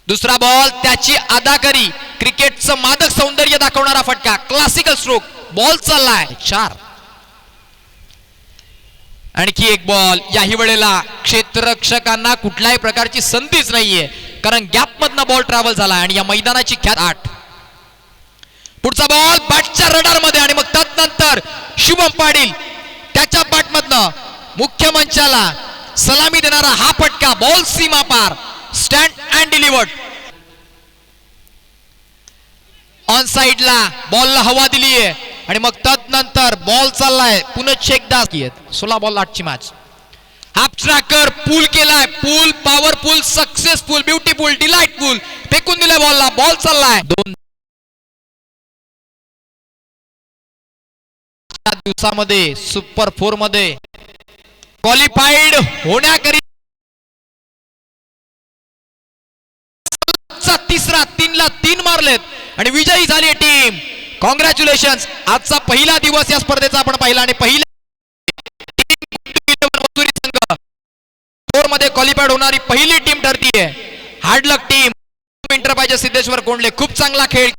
दुसरा बॉल त्याची अदाकारी, क्रिकेटचं मादक सौंदर्य दाखवणारा फटका, क्लासिकल स्ट्रोक, बॉल चाललाय 4. आणखी एक बॉल. याही वेळेला क्षेत्ररक्षकांना कुठल्याही प्रकारची संधीच नाहीये, कारण गॅप मधनं बॉल ट्रॅव्हल झाला आणि या मैदानाची ख्यात 8. पुढचा बॉल बॅटच्या रडार मध्ये आणि मग त्यानंतर शुभम पाटील त्याच्या बॅटमधनं मुख्य मंचाला सलामी देणारा हा फटका, बॉल सीमा पार, स्टँड अँड डिलिव्हर्ड. ऑन साइडला बॉलला हवा दिलीये आणि मग त्यानंतर बॉल चाललाय पुन्हा एकदा. 16 बॉल 8ची मॅच. हाफ ट्रॅकर पूल केलाय, पूल पॉवरफुल, सक्सेसफुल, ब्युटिफुल, डिलाइटफुल, फेकून दिलाय बॉलला, बॉल चाललाय 2 दिवसामध्ये सुपर 4 मध्ये क्वालिफाईड होण्याकरिता तिसरा 3ला 3 मारलेत आणि विजयी झाली टीम. कॉंग्रॅच्युलेशन. आजचा पहिला दिवस या स्पर्धेचा आपण पाहिला आणि पहिल्या संघ 4 मध्ये क्वालिफाईड होणारी पहिली टीम ठरतीये. हार्ड लक टीम. इंटरपायचे सिद्धेश्वर कोंडले खूप चांगला खेळ.